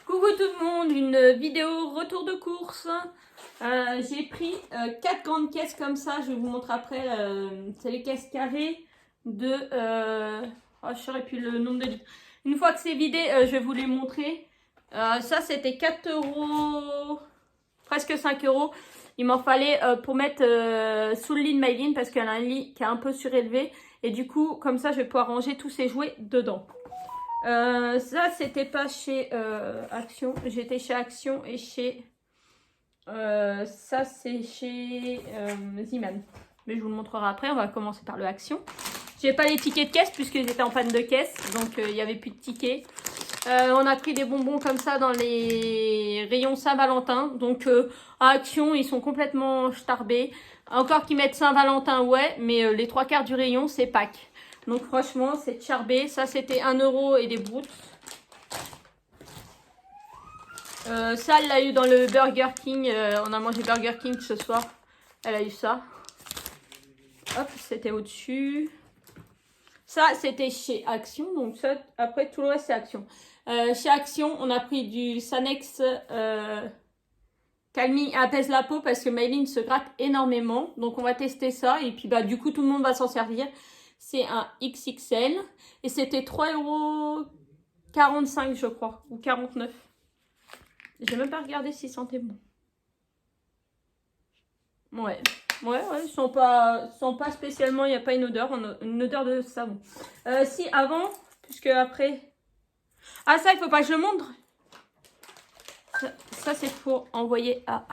Coucou tout le monde, une vidéo retour de course. J'ai pris 4 grandes caisses comme ça, je vais vous montrer après. C'est les caisses carrées de... je ne saurais plus le nombre de litres. Une fois que c'est vidé, je vais vous les montrer. Ça c'était 4 euros, presque 5 euros. Il m'en fallait pour mettre sous le lit de Maïline parce qu'elle a un lit qui est un peu surélevé. Et du coup, comme ça, je vais pouvoir ranger tous ses jouets dedans. Ça c'était pas chez Action, j'étais chez Action et chez ça c'est chez Ziman, mais je vous le montrerai après. On va commencer par le Action. J'ai pas les tickets de caisse puisqu'ils étaient en panne de caisse, donc il n'y avait plus de tickets. On a pris des bonbons comme ça dans les rayons Saint-Valentin, donc à Action ils sont complètement starbés, encore qu'ils mettent Saint-Valentin, ouais, mais les 3/4 du rayon c'est Pâques. Donc franchement, c'est charbé. Ça, c'était 1 euro et des broutes. Ça, elle l'a eu dans le Burger King. On a mangé Burger King ce soir. Elle a eu ça. Hop, c'était au-dessus. Ça, c'était chez Action. Donc ça, après, tout le reste, c'est Action. Chez Action, on a pris du Sanex Calmie apaise la peau parce que Maïline se gratte énormément. Donc, on va tester ça. Et puis, bah, du coup, tout le monde va s'en servir. C'est un XXL. Et c'était 3,45 € je crois. Ou 49. J'ai même pas regardé s'ils sentaient bon. Ouais. Ouais, ils sont pas spécialement, il n'y a pas une odeur de savon. Si, avant, puisque après... Ah, ça, il faut pas que je le montre. Ça c'est pour envoyer à...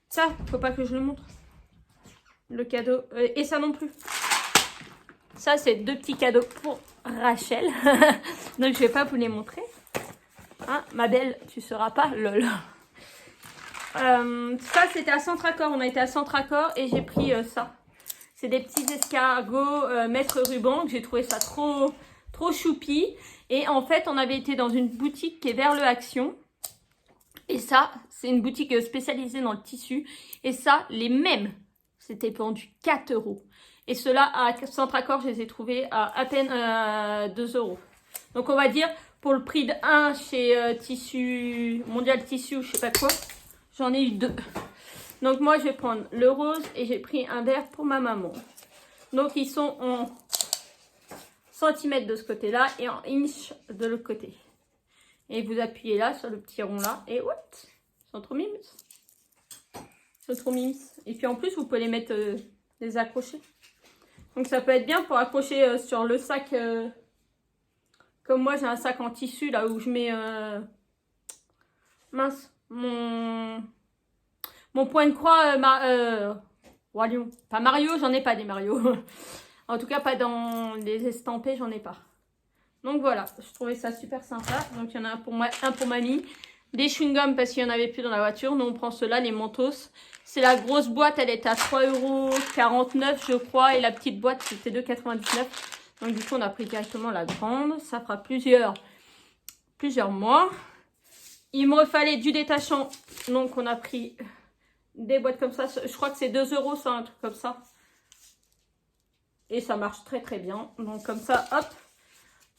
Ça, faut pas que je le montre. Le cadeau. Et ça non plus. Ça, c'est 2 petits cadeaux pour Rachel. Donc, je vais pas vous les montrer. Hein, ma belle, tu seras pas lol. Ça, c'était à Centracor. On a été à Centracor et j'ai pris ça. C'est des petits escargots maître ruban. J'ai trouvé ça trop choupi. Et en fait, on avait été dans une boutique qui est vers le Action. Et ça, c'est une boutique spécialisée dans le tissu. Et ça, les mêmes, c'était vendu 4 €. Et ceux-là, à Centracor, je les ai trouvés à peine 2 €. Donc, on va dire, pour le prix d'un chez Tissu, Mondial Tissu ou je sais pas quoi, j'en ai eu 2. Donc, moi, je vais prendre le rose et j'ai pris un vert pour ma maman. Donc, ils sont en centimètres de ce côté-là et en inch de l'autre côté. Et vous appuyez là, sur le petit rond là, et what? Ils sont trop mimes. Ils sont trop mimes. Et puis, en plus, vous pouvez les mettre, les accrocher. Donc ça peut être bien pour accrocher sur le sac. Comme moi j'ai un sac en tissu là où je mets mince mon point de croix Roi Lion. Pas Mario, j'en ai pas des Mario. En tout cas pas dans les estampés, j'en ai pas. Donc voilà, je trouvais ça super sympa. Donc il y en a un pour moi, un pour mamie. Des chewing-gums parce qu'il n'y en avait plus dans la voiture. Nous on prend ceux-là, les Mentos. C'est la grosse boîte, elle est à 3,49 € je crois. Et la petite boîte c'était 2,99 €. Donc du coup on a pris directement la grande. Ça fera plusieurs mois. Il me fallait du détachant. Donc on a pris des boîtes comme ça. Je crois que c'est 2 €, ça, un truc comme ça. Et ça marche très très bien. Donc comme ça, hop.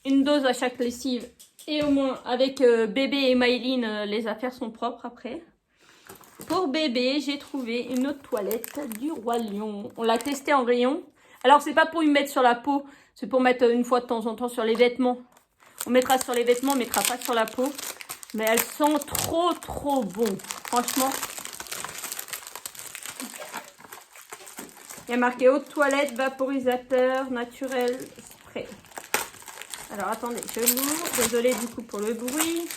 Une dose à chaque lessive. Et au moins, avec bébé et Maïline, les affaires sont propres après. Pour bébé, j'ai trouvé une autre toilette du Roi Lion. On l'a testée en rayon. Alors, c'est pas pour lui mettre sur la peau. C'est pour mettre une fois de temps en temps sur les vêtements. On mettra sur les vêtements, on mettra pas sur la peau. Mais elles sont trop bon. Franchement. Il y a marqué eau de toilette, vaporisateur, naturel, spray. Alors, attendez, je l'ouvre. Désolée du coup pour le bruit.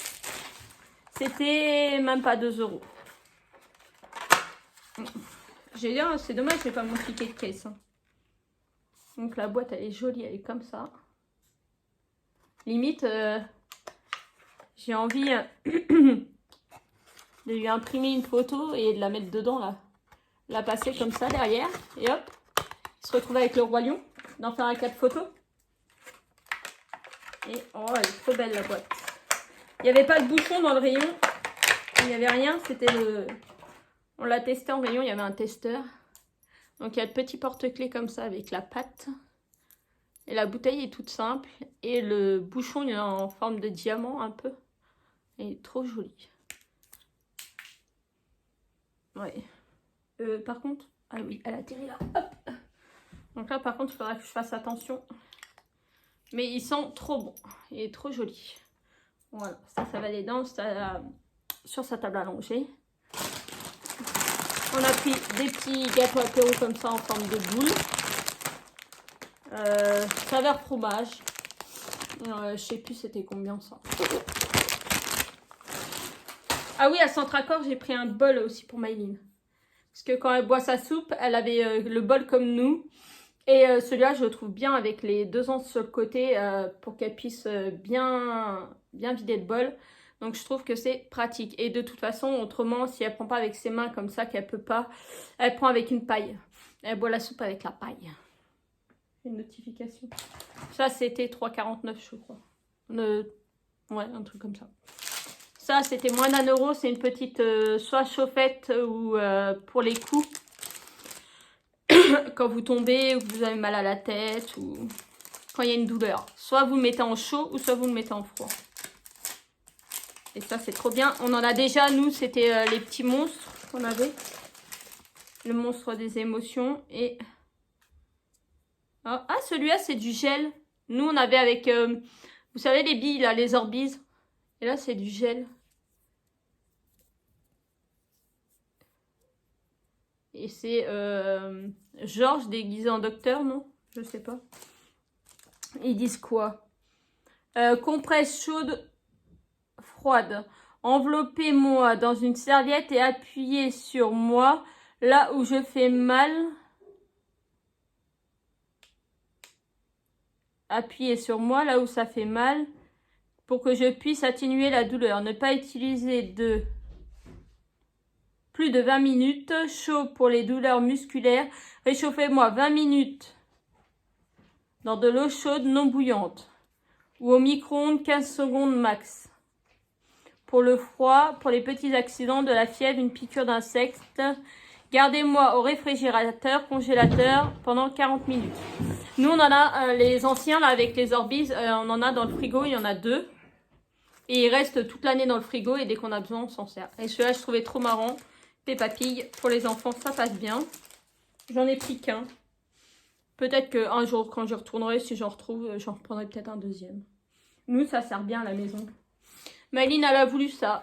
C'était même pas 2 €. J'ai dit, c'est dommage, j'ai pas mon ticket de caisse. Hein. Donc, la boîte, elle est jolie, elle est comme ça. Limite, j'ai envie de lui imprimer une photo et de la mettre dedans, là. La passer comme ça, derrière. Et hop, se retrouver avec le Roi Lion. D'en faire un 4 photos. Et oh, elle est trop belle la boîte. Il n'y avait pas de bouchon dans le rayon. Il n'y avait rien. C'était le... On l'a testé en rayon. Il y avait un testeur. Donc il y a le petit porte-clés comme ça avec la patte. Et la bouteille est toute simple. Et le bouchon il est en forme de diamant un peu. Elle est trop jolie. Ouais. Par contre... Ah oui, elle atterrit là. Hop. Donc là, par contre, il faudra que je fasse attention. Mais ils sont trop bons. Il est trop joli. Voilà, ça va aller sur sa table allongée. On a pris des petits gâteaux apéro comme ça en forme de boule. Saveur fromage. Je sais plus c'était combien ça. Ah oui, à Centracor, j'ai pris un bol aussi pour Maëline. Parce que quand elle boit sa soupe, elle avait le bol comme nous. Et celui-là, je le trouve bien avec les 2 ans sur le côté pour qu'elle puisse bien vider le bol. Donc, je trouve que c'est pratique. Et de toute façon, autrement, si elle prend pas avec ses mains comme ça, qu'elle peut pas, elle prend avec une paille. Elle boit la soupe avec la paille. Une notification. Ça, c'était 3,49 je crois. Ouais, un truc comme ça. Ça, c'était moins d'1 euro. C'est une petite soit chauffette ou pour les coups. Quand vous tombez ou que vous avez mal à la tête ou quand il y a une douleur. Soit vous le mettez en chaud ou soit vous le mettez en froid. Et ça, c'est trop bien. On en a déjà, nous, c'était les petits monstres qu'on avait. Le monstre des émotions. Et ah, celui-là, c'est du gel. Nous, on avait avec, vous savez, les billes, là, les Orbeez. Et là, c'est du gel. Et c'est Georges déguisé en docteur, non? Je sais pas. Ils disent quoi? Compresse chaude, froide. Enveloppez-moi dans une serviette et appuyez sur moi là où je fais mal. Appuyez sur moi là où ça fait mal pour que je puisse atténuer la douleur. Ne pas utiliser plus de 20 minutes. Chaud pour les douleurs musculaires. Réchauffez-moi 20 minutes dans de l'eau chaude non bouillante. Ou au micro-ondes 15 secondes max. Pour le froid, pour les petits accidents de la fièvre, une piqûre d'insecte. Gardez-moi au réfrigérateur, congélateur pendant 40 minutes. Nous, on en a les anciens là avec les Orbeez. On en a dans le frigo, il y en a 2. Et ils restent toute l'année dans le frigo et dès qu'on a besoin, on s'en sert. Et celui-là, je trouvais trop marrant. Peppa Pig, pour les enfants, ça passe bien. J'en ai pris qu'un. Peut-être qu'un jour, quand je retournerai, si j'en retrouve, j'en reprendrai peut-être un deuxième. Nous, ça sert bien à la maison. Maëline, elle a voulu ça.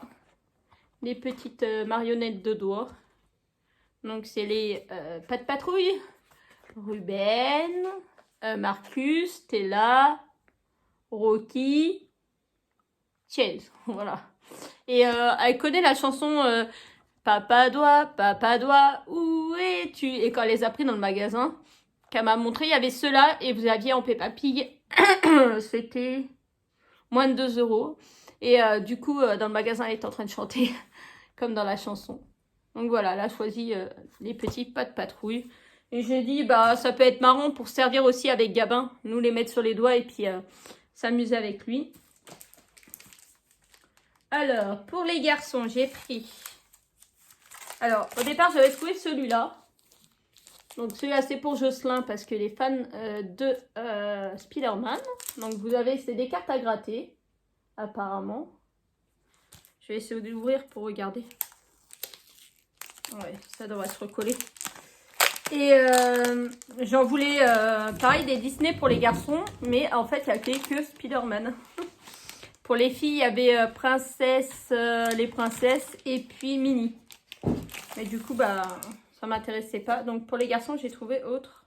Les petites marionnettes de doigts. Donc, c'est les Pat' Patrouille. Ruben, Marcus, Stella, Rocky, Chase. Voilà. Et elle connaît la chanson Papa doigt, où es-tu? Et quand elle les a pris dans le magasin, qu'elle m'a montré, il y avait ceux-là et vous aviez en Peppa Pig. C'était moins de 2 euros. Et du coup, dans le magasin, elle est en train de chanter, comme dans la chanson. Donc voilà, elle a choisi les petits Pat' Patrouille. Et j'ai dit, bah ça peut être marrant pour servir aussi avec Gabin. Nous les mettre sur les doigts et puis s'amuser avec lui. Alors, pour les garçons, j'ai pris... Alors, au départ, j'avais trouvé celui-là. Donc celui-là, c'est pour Jocelyn parce que les fans de Spider-Man. Donc vous avez, c'est des cartes à gratter, apparemment. Je vais essayer d'ouvrir pour regarder. Ouais, ça devrait se recoller. Et j'en voulais, pareil, des Disney pour les garçons. Mais en fait, il n'y a que Spider-Man. Pour les filles, il y avait Princesse, les princesses et puis Minnie. Mais du coup, bah, ça m'intéressait pas. Donc pour les garçons, j'ai trouvé autre.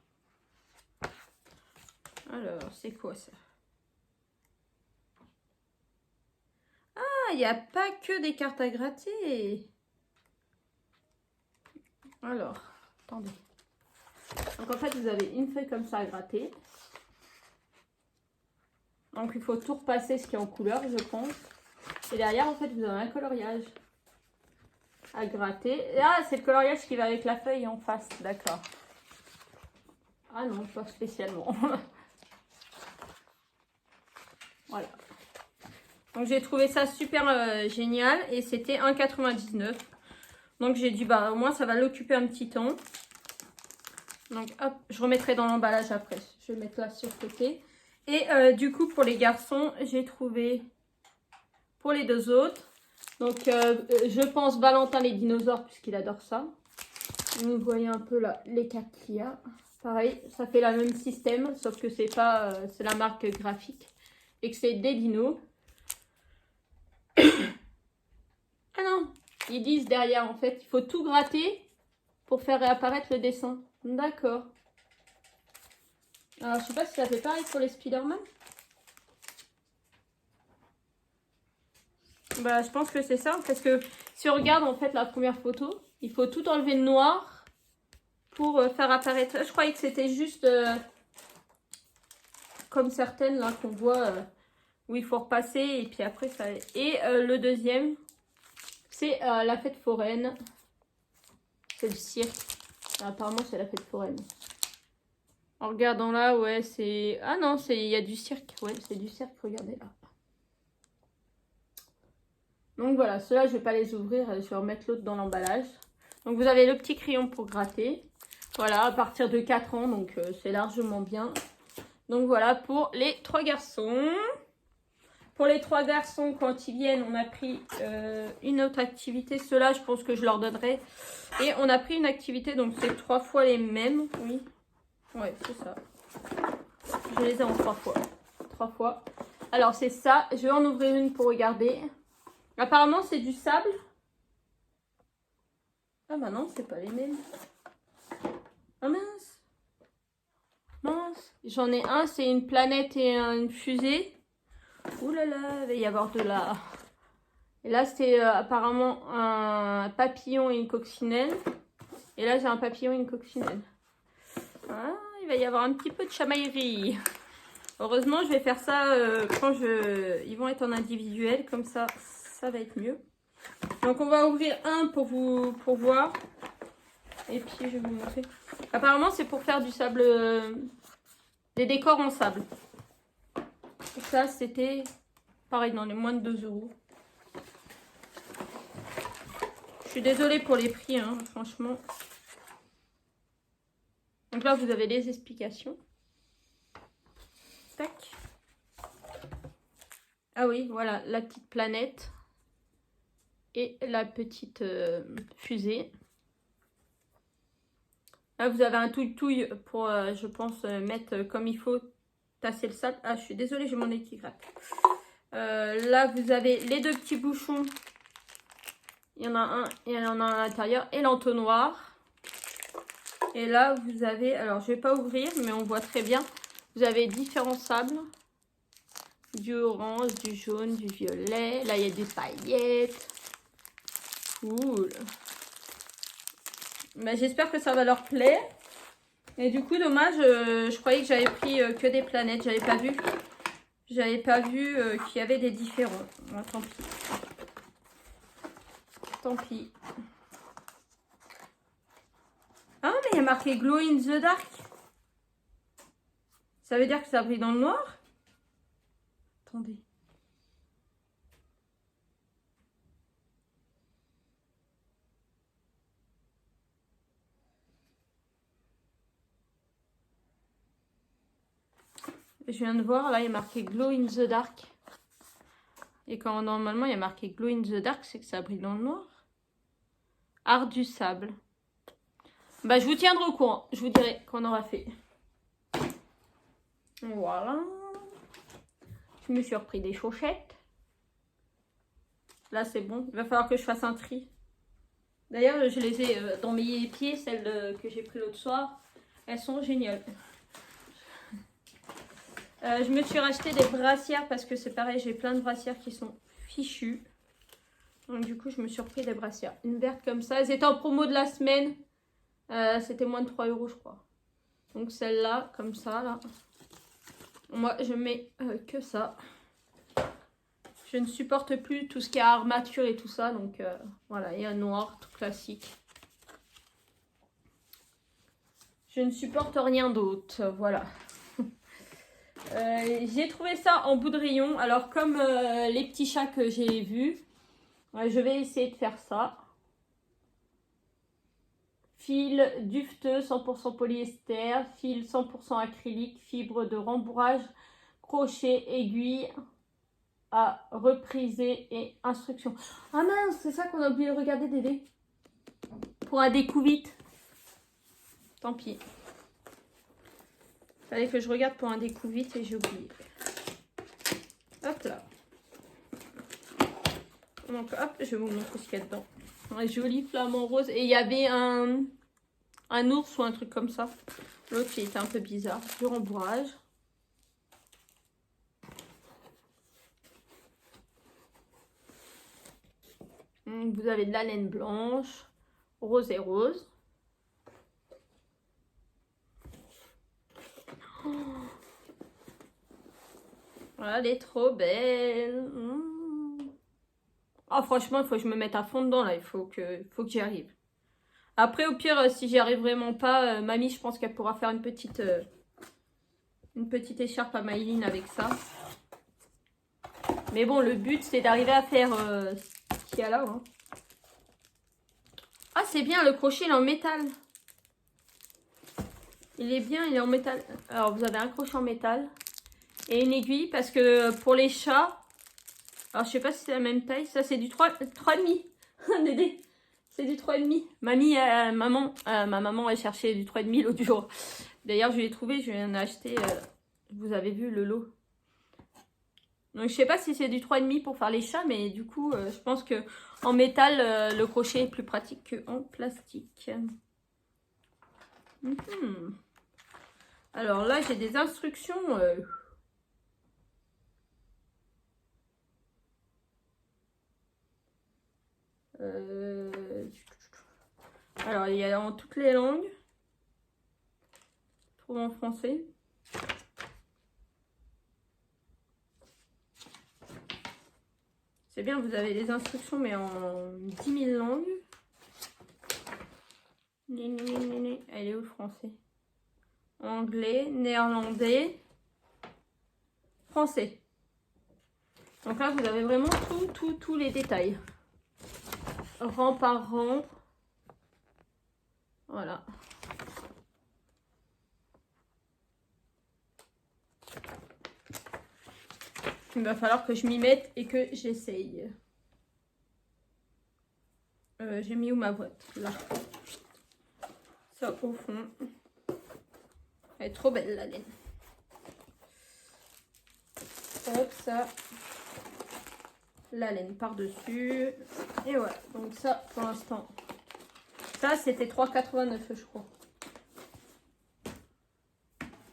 Alors, c'est quoi ça? Ah, il n'y a pas que des cartes à gratter. Alors, attendez. Donc en fait, vous avez une feuille comme ça à gratter. Donc il faut tout repasser ce qui est en couleur, je pense. Et derrière, en fait, vous avez un coloriage à gratter. Ah, c'est le coloriage qui va avec la feuille en face, d'accord. Ah non, pas spécialement. Voilà. Donc j'ai trouvé ça super génial et c'était 1,99 €. Donc j'ai dit, bah au moins ça va l'occuper un petit temps. Donc hop, je remettrai dans l'emballage après. Je vais mettre là sur le côté. Et du coup pour les garçons, j'ai trouvé pour les 2 autres Donc, je pense Valentin les dinosaures, puisqu'il adore ça. Vous voyez un peu là, les 4 qu'il y a. Pareil, ça fait le même système, sauf que c'est pas, c'est la marque graphique. Et que c'est des dinos. Ah non, ils disent derrière, en fait, il faut tout gratter pour faire réapparaître le dessin. D'accord. Alors, je sais pas si ça fait pareil pour les Spider-Man. Bah, je pense que c'est ça, parce que si on regarde en fait la première photo, il faut tout enlever de noir pour faire apparaître. Je croyais que c'était juste comme certaines là qu'on voit où il faut repasser et puis après ça. Et le deuxième, c'est la fête foraine. C'est le cirque. Apparemment, c'est la fête foraine. En regardant là, ouais, c'est. Ah non, il y a du cirque. Ouais, c'est du cirque, regardez là. Donc voilà, ceux-là, je ne vais pas les ouvrir, je vais remettre l'autre dans l'emballage. Donc vous avez le petit crayon pour gratter. Voilà, à partir de 4 ans, donc c'est largement bien. Donc voilà pour les 3 garçons. Pour les 3 garçons, quand ils viennent, on a pris une autre activité. Ceux-là, je pense que je leur donnerai. Et on a pris une activité, donc c'est 3 fois les mêmes. Oui, ouais, c'est ça. Je les ai en 3 fois. 3 fois. Alors c'est ça, je vais en ouvrir une pour regarder. Apparemment, c'est du sable. Ah bah non, c'est pas les mêmes. Ah mince. Mince. J'en ai un, c'est une planète et une fusée. Ouh là là, il va y avoir de la... Et là, c'est apparemment un papillon et une coccinelle. Et là, j'ai un papillon et une coccinelle. Ah, il va y avoir un petit peu de chamaillerie. Heureusement, je vais faire ça quand ils vont être en individuel. Comme ça, ça va être mieux. Donc on va ouvrir un pour voir. Et puis je vais vous montrer. Apparemment c'est pour faire du sable, des décors en sable. Et ça c'était pareil dans les moins de 2 €. Je suis désolée pour les prix, hein, franchement. Donc là vous avez les explications. Tac. Ah oui, voilà la petite planète. Et la petite fusée. Là, vous avez un touille-touille pour, je pense, mettre comme il faut, tasser le sable. Ah, je suis désolée, j'ai mon nez qui gratte. Là, vous avez les 2 petits bouchons. Il y en a un et il y en a un à l'intérieur. Et l'entonnoir. Et là, vous avez... Alors, je ne vais pas ouvrir, mais on voit très bien. Vous avez différents sables. Du orange, du jaune, du violet. Là, il y a des paillettes. Cool. Ben, j'espère que ça va leur plaire. Et du coup, dommage, je croyais que j'avais pris que des planètes. J'avais pas vu qu'il y avait des différents. Bon, tant pis. Tant pis. Ah, mais il y a marqué Glow in the Dark. Ça veut dire que ça brille dans le noir? Attendez. Je viens de voir, là, il y a marqué Glow in the Dark. Et quand normalement, il y a marqué Glow in the Dark, c'est que ça brille dans le noir. Art du sable. Bah, je vous tiendrai au courant. Je vous dirai qu'on aura fait. Voilà. Je me suis repris des chaussettes. Là, c'est bon. Il va falloir que je fasse un tri. D'ailleurs, je les ai dans mes pieds, celles que j'ai pris l'autre soir. Elles sont géniales. Je me suis racheté des brassières parce que c'est pareil, j'ai plein de brassières qui sont fichues. Donc du coup, je me suis repris des brassières. Une verte comme ça. Elles étaient en promo de la semaine. C'était moins de 3 € je crois. Donc celle-là, comme ça, là. Moi, je mets que ça. Je ne supporte plus tout ce qui est armature et tout ça. Donc voilà, il y a un noir, tout classique. Je ne supporte rien d'autre. Voilà. J'ai trouvé ça en bout de rayon. Alors comme les petits chats que j'ai vus, je vais essayer de faire ça. Fil duveteux 100% polyester, fil 100% acrylique, fibre de rembourrage, crochet, aiguille. à repriser et instructions. Ah mince, c'est ça qu'on a oublié de regarder, Dédé. Pour un découvite. Tant pis. Fallait que je regarde pour un découvite et j'ai oublié. Hop là. Donc hop, je vais vous montrer ce qu'il y a dedans. Un joli flamant rose. Et il y avait un ours ou un truc comme ça. L'autre qui était un peu bizarre. Du rembourrage. Vous avez de la laine blanche, rose et rose. Oh. Voilà, elle est trop belle. Oh, franchement, il faut que je me mette à fond dedans là. Il faut que j'y arrive. Après, au pire, si j'y arrive vraiment pas, mamie, je pense qu'elle pourra faire une petite écharpe à Maïline avec ça. Mais bon, le but, c'est d'arriver à faire ce qu'il y a là. Hein. Ah, c'est bien, le crochet, il est en métal. Il est bien, il est en métal. Alors, vous avez un crochet en métal et une aiguille parce que pour les chats, alors je sais pas si c'est la même taille, ça c'est du 3,5. Dédé, c'est du 3,5. Ma maman a cherché du 3,5 l'autre jour. D'ailleurs, je l'ai trouvé, je viens d'acheter, vous avez vu le lot. Donc, je sais pas si c'est du 3,5 pour faire les chats, mais du coup, je pense que en métal, le crochet est plus pratique qu'en plastique. Alors là, j'ai des instructions. Alors, il y a en toutes les langues. Trouve en français. C'est bien, vous avez les instructions, mais en 10 000 langues. Elle est où le français? Anglais, néerlandais, français. Donc là, vous avez vraiment tous les détails. Rang par rang. Voilà. Il va falloir que je m'y mette et que j'essaye. J'ai mis où ma boîte? Là. Ça au fond. Elle est trop belle la laine. Hop, ça. La laine par-dessus. Et voilà. Donc ça, pour l'instant. Ça, c'était 3,89 je crois.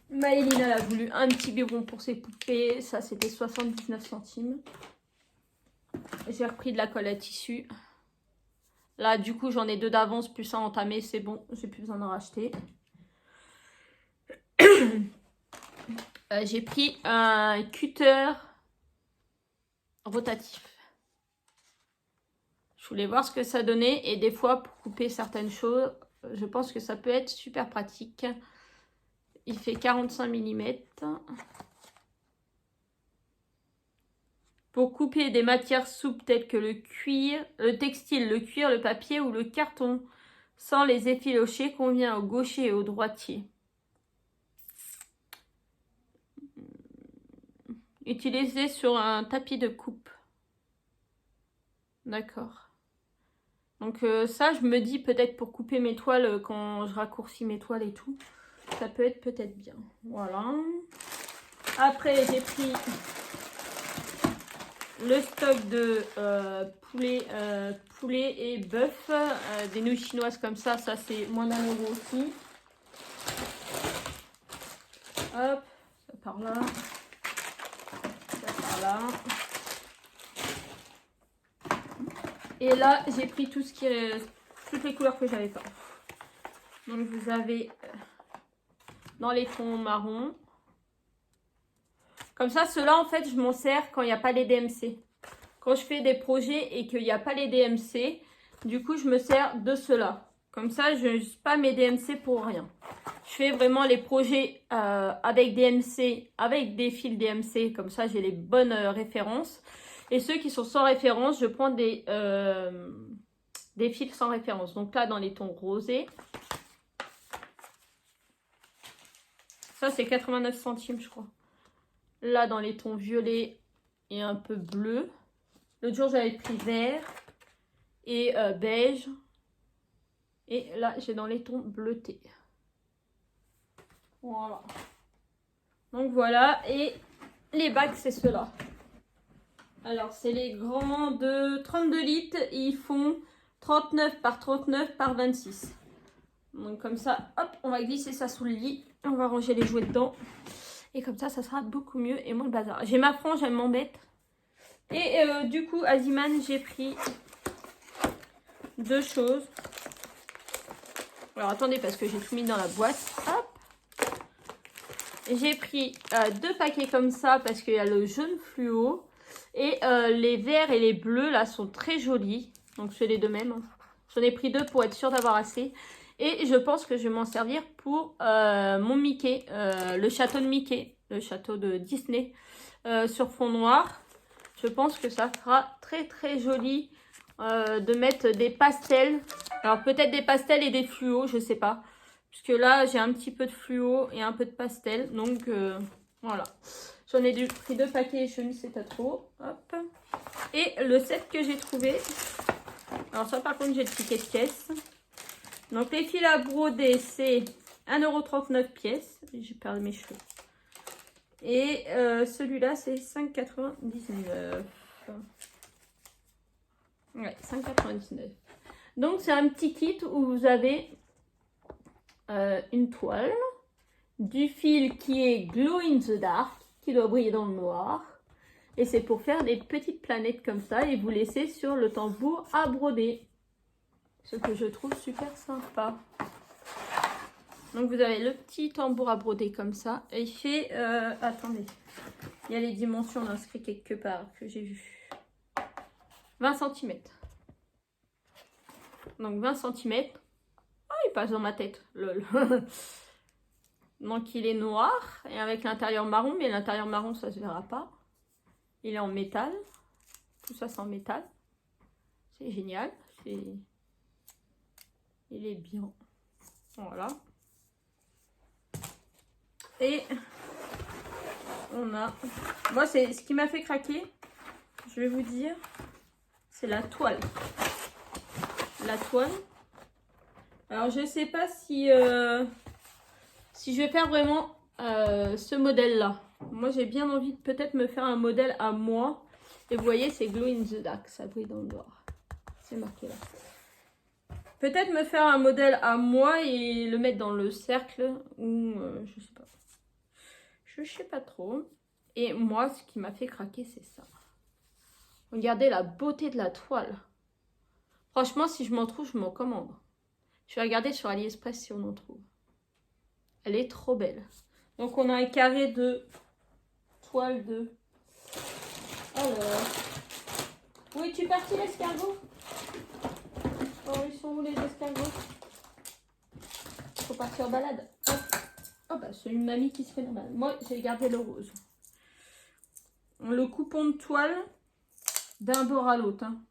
Maëline, elle a voulu un petit biberon pour ses poupées. Ça, c'était 79 centimes. J'ai repris de la colle à tissu. Là, du coup, j'en ai 2 d'avance, plus un entamé. C'est bon, j'ai plus besoin d'en racheter. J'ai pris un cutter rotatif. Je voulais voir ce que ça donnait. Et des fois, pour couper certaines choses, je pense que ça peut être super pratique. Il fait 45 mm. Pour couper des matières souples telles que le cuir, le textile, le cuir, le papier ou le carton, sans les effilocher, convient au gaucher et au droitier. Utilisé sur un tapis de coupe. D'accord. Donc ça, je me dis peut-être pour couper mes toiles, quand je raccourcis mes toiles et tout, ça peut être peut-être bien. Voilà. Après, j'ai pris le stock de poulet et bœuf. Des nouilles chinoises comme ça c'est moins d'1 € aussi. Hop, ça part là. Ça part là. Et là, j'ai pris tout ce qui est, toutes les couleurs que j'avais pas. Donc vous avez dans les tons marron. Comme ça, ceux-là, en fait, je m'en sers quand il n'y a pas les DMC. Quand je fais des projets et qu'il n'y a pas les DMC, du coup, je me sers de ceux-là. Comme ça, je n'use pas mes DMC pour rien. Je fais vraiment les projets avec DMC, avec des fils DMC. Comme ça, j'ai les bonnes références. Et ceux qui sont sans référence, je prends des fils sans référence. Donc là, dans les tons rosés. Ça, c'est 89 centimes, je crois. Là, dans les tons violets, et un peu bleu. L'autre jour, j'avais pris vert et beige. Et là, j'ai dans les tons bleutés. Voilà. Donc voilà, et les bacs, c'est ceux-là. Alors, c'est les grands de 32 litres. Ils font 39 par 39 par 26. Donc comme ça, hop, on va glisser ça sous le lit. On va ranger les jouets dedans. Et comme ça sera beaucoup mieux et moins le bazar. J'ai ma frange, elle m'embête. Et du coup, à Ziman, j'ai pris deux choses. Alors attendez, parce que j'ai tout mis dans la boîte. Hop. J'ai pris deux paquets comme ça parce qu'il y a le jaune fluo. Et les verts et les bleus là sont très jolis. Donc c'est les deux mêmes. J'en ai pris deux pour être sûre d'avoir assez. Et je pense que je vais m'en servir pour mon Mickey. Le château de Mickey. Le château de Disney. Sur fond noir. Je pense que ça fera très très joli de mettre des pastels. Alors peut-être des pastels et des fluos, je sais pas. Puisque là j'ai un petit peu de fluo et un peu de pastel. Donc voilà. J'en ai pris deux paquets, je ne sais pas trop. Hop. Et le set que j'ai trouvé. Alors ça par contre j'ai le ticket de caisse. Donc les fils à broder c'est 1,39 € pièce. J'ai perdu mes cheveux. Et celui-là c'est 5,99 €. Ouais, 5,99 €. Donc c'est un petit kit où vous avez une toile, du fil qui est glow in the dark, qui doit briller dans le noir. Et c'est pour faire des petites planètes comme ça et vous laisser sur le tambour à broder. Ce que je trouve super sympa. Donc vous avez le petit tambour à broder comme ça. Et il fait... attendez. Il y a les dimensions inscrites quelque part que j'ai vu. 20 cm. Donc 20 cm. Ah, il passe dans ma tête. Lol. Donc il est noir et avec l'intérieur marron. Mais l'intérieur marron, ça se verra pas. Il est en métal. Tout ça, c'est en métal. C'est génial. Il est bien. Voilà. Et on a... Moi, c'est ce qui m'a fait craquer. Je vais vous dire. C'est la toile. La toile. Alors, je sais pas si... si je vais faire vraiment ce modèle-là. Moi, j'ai bien envie de peut-être me faire un modèle à moi. Et vous voyez, c'est Glow in the Dark. Ça brille dans le noir. C'est marqué là. Peut-être me faire un modèle à moi et le mettre dans le cercle. Ou je sais pas. Je sais pas trop. Et moi, ce qui m'a fait craquer, c'est ça. Regardez la beauté de la toile. Franchement, si je m'en trouve, je m'en commande. Je vais regarder sur AliExpress si on en trouve. Elle est trop belle. Donc, on a un carré de toile de... Alors... Où es-tu parti, l'escargot? Oh, ils sont où les escargots? Faut partir en balade. Hop. Oh, bah, c'est une mamie qui se fait normal. Moi, j'ai gardé le rose. Le coupon de toile d'un bord à l'autre. Hein.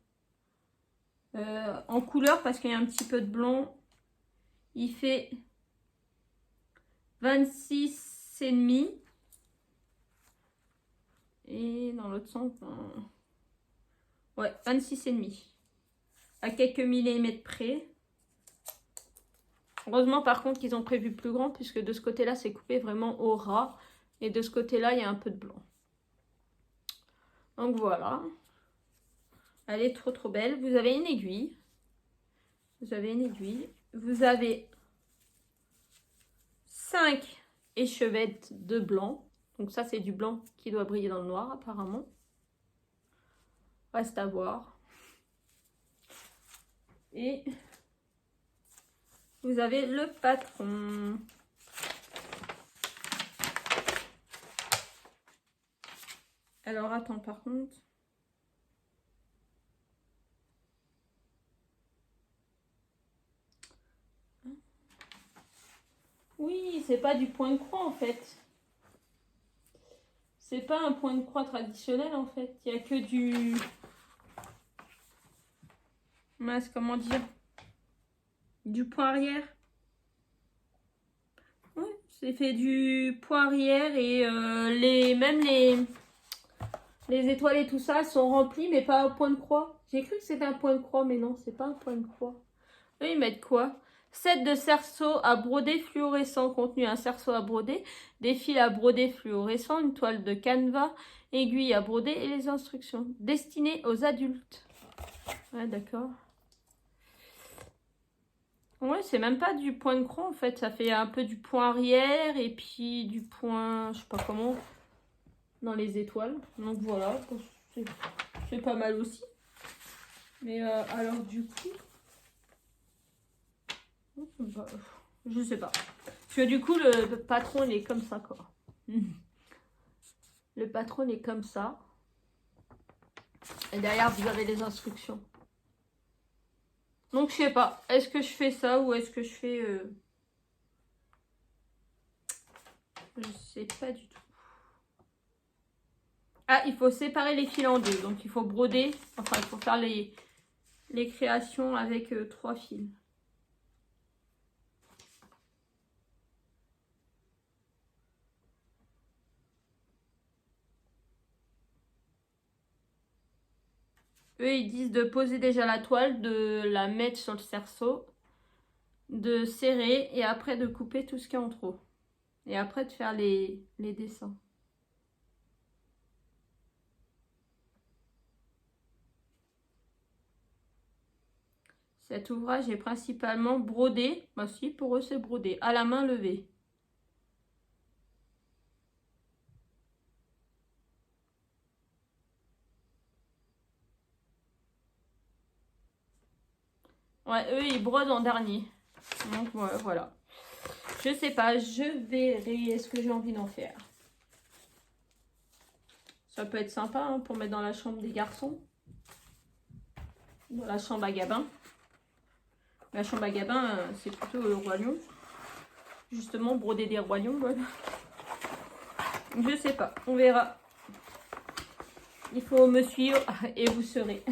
En couleur, parce qu'il y a un petit peu de blanc. Il fait 26,5. Et dans l'autre sens, ouais, 26,5. À quelques millimètres près. Heureusement, par contre, qu'ils ont prévu plus grand, puisque de ce côté-là, c'est coupé vraiment au ras. Et de ce côté-là, il y a un peu de blanc. Donc voilà. Elle est trop trop belle. Vous avez une aiguille. Vous avez une aiguille. Vous avez 5 échevettes de blanc. Donc ça, c'est du blanc qui doit briller dans le noir, apparemment. Reste à voir. Et vous avez le patron. Alors, attends, par contre. Oui, c'est pas du point de croix, en fait. C'est pas un point de croix traditionnel, en fait. Il n'y a que du... Mince, comment dire? Du point arrière. C'est fait du point arrière et même Les étoiles et tout ça, elles sont remplies, mais pas un point de croix. J'ai cru que c'était un point de croix, mais non, c'est pas un point de croix. Eux, ils mettent quoi? Set de cerceaux à broder fluorescent. Contenu un cerceau à broder, des fils à broder fluorescents, une toile de canevas, aiguille à broder et les instructions. Destinées aux adultes. Ouais, d'accord. Ouais, c'est même pas du point de croix en fait. Ça fait un peu du point arrière et puis du point, je sais pas comment, dans les étoiles. Donc voilà, c'est pas mal aussi. Mais alors du coup, je sais pas. Parce que du coup, le patron, il est comme ça, quoi. Le patron, il est comme ça. Et derrière, vous avez les instructions. Donc, je sais pas. Est-ce que je fais ça ou est-ce que je fais... Je sais pas du tout. Ah, il faut séparer les fils en deux. Donc, il faut broder. Enfin, il faut faire les créations avec 3 fils. Eux, ils disent de poser déjà la toile, de la mettre sur le cerceau, de serrer et après de couper tout ce qui est en trop. Et après de faire les dessins. Cet ouvrage est principalement brodé. Bah si, pour eux c'est brodé. À la main levée. Ouais, eux ils brodent en dernier. Donc ouais, voilà. Je sais pas, je verrai. Est-ce que j'ai envie d'en faire? Ça peut être sympa hein, pour mettre dans la chambre des garçons. Dans la chambre à Gabin. La chambre à Gabin, c'est plutôt le Roi Lion. Justement, broder des Rois Lions. Voilà. Je sais pas, on verra. Il faut me suivre et vous serez.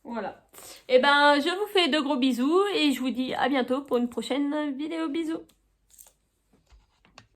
Voilà. Et ben, je vous fais de gros bisous et je vous dis à bientôt pour une prochaine vidéo. Bisous.